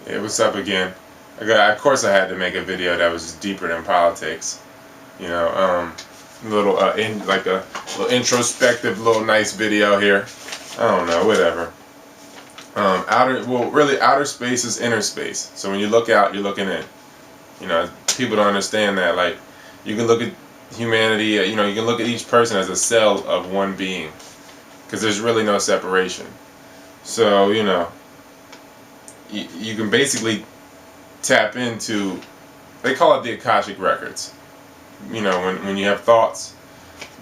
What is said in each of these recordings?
Hey, what's up again? Of course, I had to make a video that was just deeper than politics. You know, little like a little introspective, little nice video here. I don't know, whatever. Really, outer space is inner space. So when you look out, you're looking in. You know, people don't understand that. Like, you can look at humanity. You can look at each person as a cell of one being, because there's really no separation. So you can basically tap into, they call it the Akashic records. When you have thoughts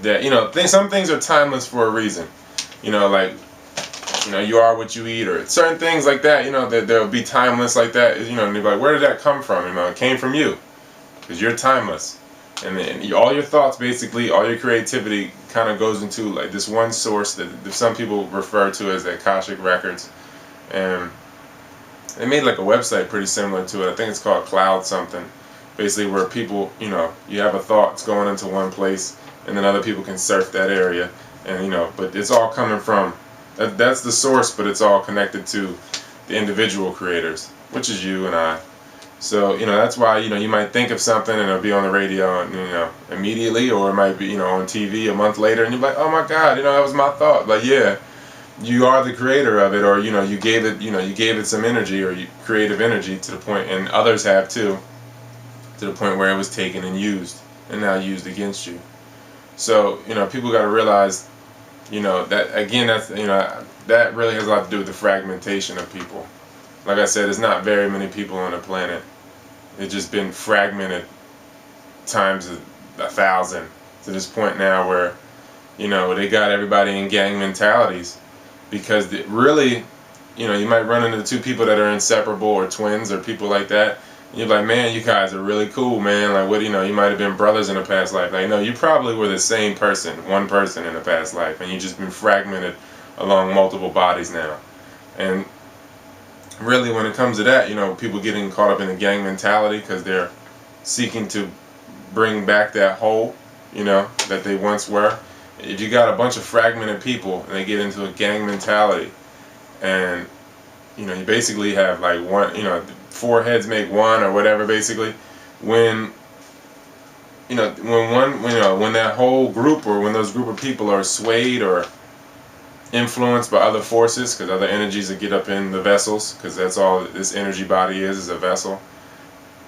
that, some things are timeless for a reason. Like, you are what you eat, or certain things like that, that they'll be timeless like that. And you're like, where did that come from? It came from you, because you're timeless. And then all your thoughts, basically, all your creativity kind of goes into like this one source that some people refer to as the Akashic records. And they made like a website pretty similar to it. I think it's called Cloud something. Basically, where people, you have a thought, it's going into one place, and then other people can surf that area. And, but it's all coming from, that's the source, but it's all connected to the individual creators, which is you and I. So, that's why, you might think of something and it'll be on the radio, and, immediately, or it might be, on TV a month later, and you're like, oh my God, that was my thought. Like, yeah, you are the creator of it, or you gave it some energy, or creative energy, to the point, and others have too, to the point where it was taken and used, and now used against you. So people got to realize, that again, that really has a lot to do with the fragmentation of people. Like I said, there's not very many people on the planet. It's just been fragmented times 1,000 to this point now, where they got everybody in gang mentalities. Because really, you might run into two people that are inseparable, or twins, or people like that. And you're like, man, you guys are really cool, man. Like, what, you might have been brothers in a past life. Like, no, you probably were the same person, one person in a past life, and you just been fragmented along multiple bodies now. And really, when it comes to that, people getting caught up in the gang mentality because they're seeking to bring back that whole, that they once were. If you got a bunch of fragmented people and they get into a gang mentality, and you basically have like one, four heads make one, or whatever. Basically, when when that whole group, or when those group of people are swayed or influenced by other forces, because other energies that get up in the vessels, because that's all this energy body is a vessel.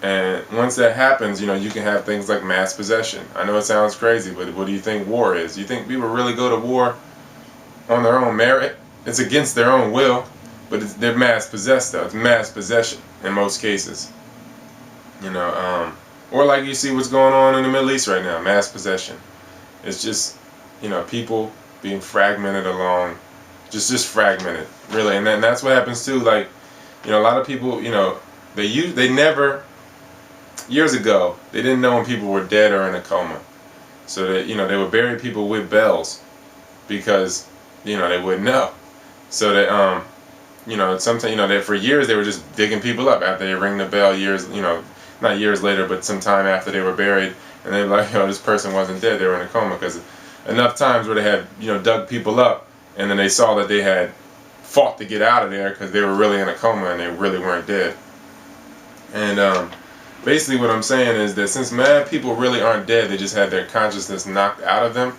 And once that happens, you can have things like mass possession. I know it sounds crazy, but what do you think war is? You think people really go to war on their own merit? It's against their own will, but they're mass possessed though. It's mass possession in most cases. Or like you see what's going on in the Middle East right now, mass possession. It's just, people being fragmented along, just fragmented, really. And that's what happens too. Like, a lot of people, they never, years ago, they didn't know when people were dead or in a coma. So that, they would bury people with bells, because, they wouldn't know. So that, sometimes, that for years they were just digging people up after they ring the bell years, not years later, but some time after they were buried, and they were like, this person wasn't dead, they were in a coma, because enough times where they had, dug people up, and then they saw that they had fought to get out of there because they were really in a coma and they really weren't dead. And basically what I'm saying is that since mad people really aren't dead, they just had their consciousness knocked out of them,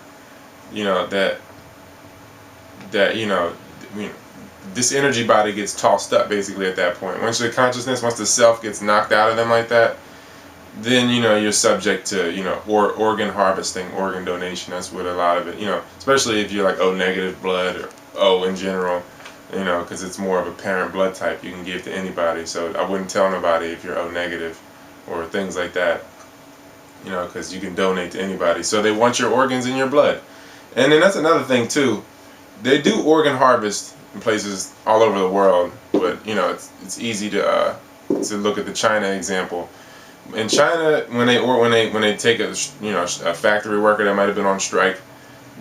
this energy body gets tossed up basically at that point. Once the consciousness, once the self gets knocked out of them like that, then you're subject to organ harvesting, organ donation. That's what a lot of it, especially if you're like O negative blood, or O in general, because it's more of a parent blood type you can give to anybody. So I wouldn't tell nobody if you're O negative or things like that, because you can donate to anybody. So they want your organs in your blood. And then that's another thing too. They do organ harvest in places all over the world, but it's easy to look at the China example. In China, when they take a factory worker that might have been on strike,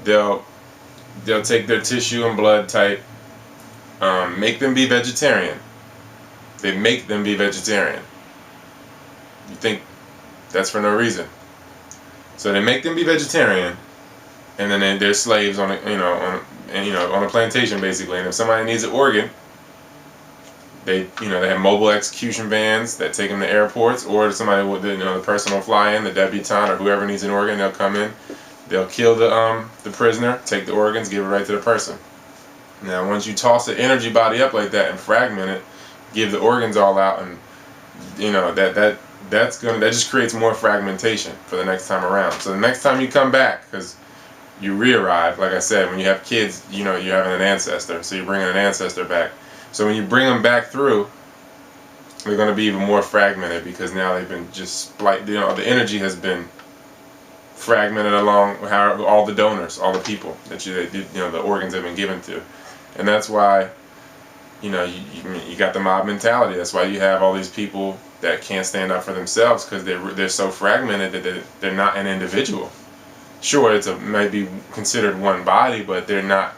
they'll take their tissue and blood type, make them be vegetarian. They make them be vegetarian. You think that's for no reason? So they make them be vegetarian, and then they're slaves on a plantation basically. And if somebody needs an organ, They have mobile execution vans that take them to airports, or somebody with the person will fly in, the debutante or whoever needs an organ, they'll come in, they'll kill the prisoner, take the organs, give it right to the person. Now, once you toss the energy body up like that and fragment it, give the organs all out, and that just creates more fragmentation for the next time around. So the next time you come back, because you re-arrive, like I said, when you have kids, you're having an ancestor, so you're bringing an ancestor back. So when you bring them back through, they're going to be even more fragmented, because now they've been just the energy has been fragmented along how all the donors, all the people that the organs have been given to, and that's why you got the mob mentality. That's why you have all these people that can't stand up for themselves, because they're so fragmented that they're not an individual. Sure, it's might be considered one body, but they're not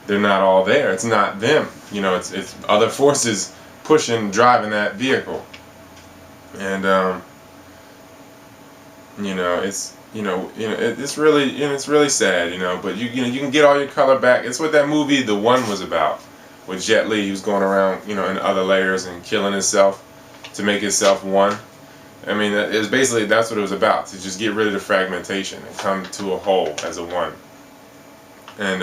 all there. It's not them. It's other forces pushing, driving that vehicle. And it's really sad, but you can get all your color back. It's what that movie The One was about, with Jet Li. He was going around, in other layers and killing himself to make himself one. I mean, it was basically, that's what it was about, to just get rid of the fragmentation and come to a whole as a one. And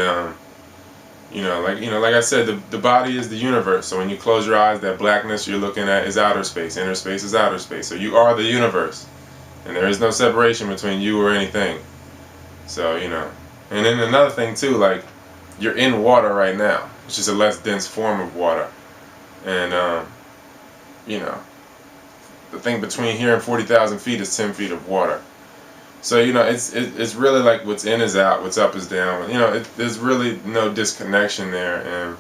like I said, the body is the universe. So when you close your eyes, that blackness you're looking at is outer space. Inner space is outer space. So you are the universe, and there is no separation between you or anything. So and then another thing too, like, you're in water right now. It's just a less dense form of water, and the thing between here and 40,000 feet is 10 feet of water. So it's really like what's in is out, what's up is down. There's really no disconnection there, and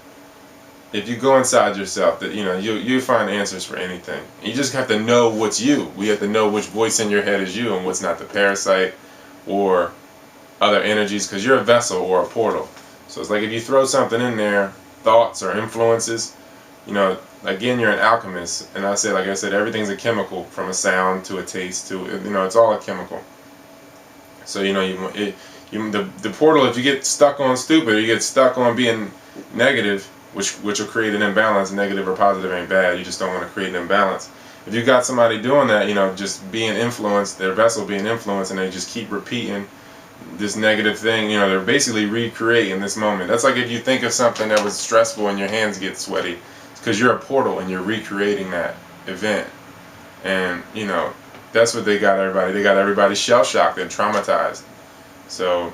if you go inside yourself, that you find answers for anything. You just have to know what's you. We have to know which voice in your head is you and what's not the parasite or other energies, because you're a vessel or a portal. So it's like if you throw something in there, thoughts or influences, again, you're an alchemist, and like I said, everything's a chemical, from a sound to a taste to it's all a chemical. So the portal, if you get stuck on stupid, or you get stuck on being negative, which will create an imbalance. Negative or positive ain't bad. You just don't want to create an imbalance. If you got somebody doing that, just being influenced, their vessel being influenced, and they just keep repeating this negative thing, they're basically recreating this moment. That's like if you think of something that was stressful and your hands get sweaty, because you're a portal and you're recreating that event. And that's what they got everybody. They got everybody shell shocked and traumatized. So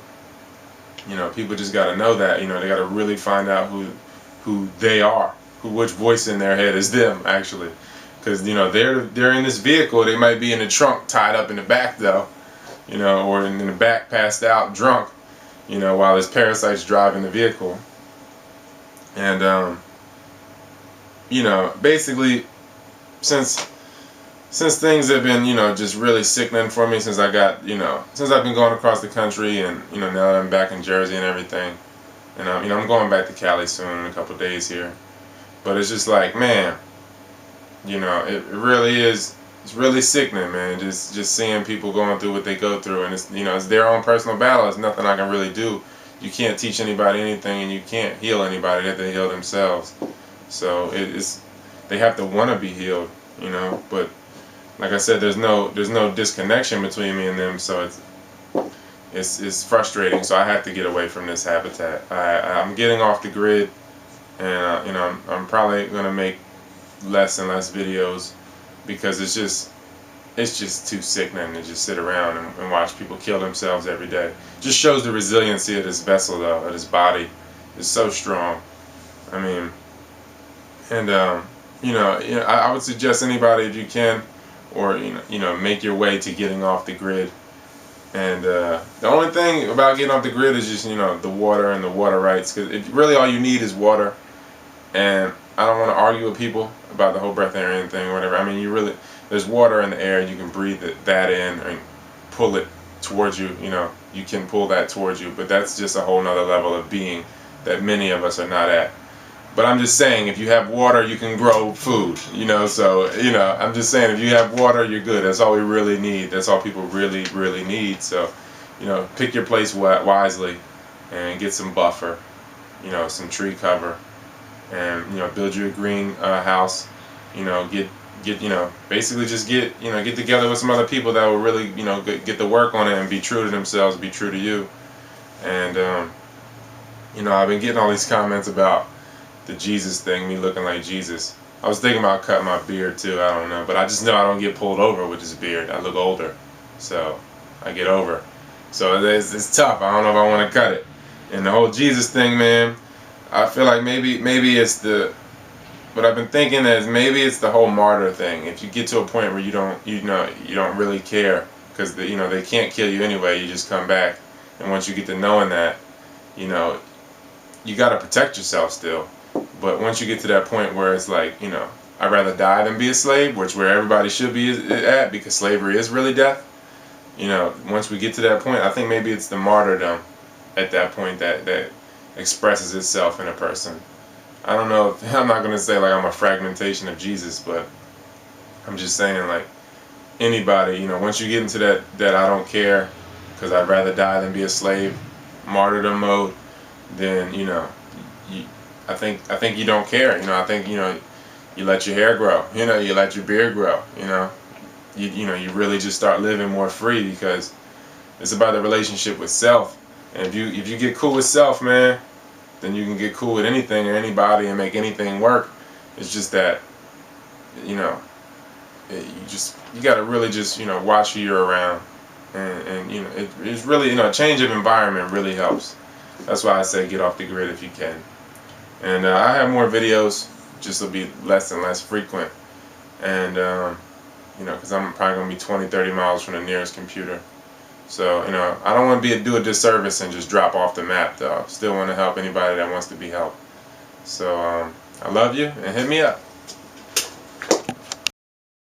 people just got to know that. They got to really find out who they are, which voice in their head is them, actually, because they're in this vehicle. They might be in the trunk, tied up in the back though, or in the back, passed out, drunk, while this parasite's driving the vehicle. And basically, since things have been, just really sickening for me, since I've been going across the country, and now that I'm back in Jersey and everything, and I'm going back to Cali soon in a couple days here, but it's just like, man, it really is. It's really sickening, man. Just seeing people going through what they go through, and it's their own personal battle. It's nothing I can really do. You can't teach anybody anything, and you can't heal anybody. They have to heal themselves. So they have to want to be healed, But like I said, there's no disconnection between me and them. So it's frustrating. So I have to get away from this habitat. I'm getting off the grid, and I'm probably gonna make less and less videos, because it's just too sickening to just sit around and watch people kill themselves every day. Just shows the resiliency of this vessel, though, of this body. It's so strong. I mean, and I would suggest anybody, if you can, or make your way to getting off the grid. And the only thing about getting off the grid is just the water and the water rights, because really all you need is water. And I don't want to argue with people about the whole breath area thing or whatever. I mean, there's water in the air, and you can breathe that in and pull it towards you. You can pull that towards you, but that's just a whole nother level of being that many of us are not at. But I'm just saying, if you have water, you can grow food, so, I'm just saying, if you have water, you're good. That's all we really need. That's all people really, really need. So, pick your place wisely and get some buffer, some tree cover, and build you a green house. Basically just get together with some other people that will really get to work on it and be true to themselves, be true to you. And I've been getting all these comments about the Jesus thing, me looking like Jesus. I was thinking about cutting my beard too. I don't know, but I just know I don't get pulled over with this beard. I look older, so I get over. So it's tough. I don't know if I want to cut it. And the whole Jesus thing, man, I feel like maybe it's the. What I've been thinking is maybe it's the whole martyr thing. If you get to a point where you don't really care because they can't kill you anyway. You just come back, and once you get to knowing that, you know, you got to protect yourself still. But once you get to that point where it's like, I'd rather die than be a slave, which where everybody should be at, because slavery is really death. Once we get to that point, I think maybe it's the martyrdom at that point that expresses itself in a person. I don't know if, I'm not going to say like I'm a fragmentation of Jesus, but I'm just saying like anybody, once you get into that I don't care because I'd rather die than be a slave martyrdom mode, then I think you don't care. I think you let your hair grow. You let your beard grow. You really just start living more free because it's about the relationship with self. And if you get cool with self, man, then you can get cool with anything or anybody and make anything work. It's just that you gotta really just watch who you're around, and it's really a change of environment really helps. That's why I say get off the grid if you can. And I have more videos, just will be less and less frequent. And, because I'm probably going to be 20, 30 miles from the nearest computer. So, I don't want to do a disservice and just drop off the map, though. I still want to help anybody that wants to be helped. So, I love you, and hit me up.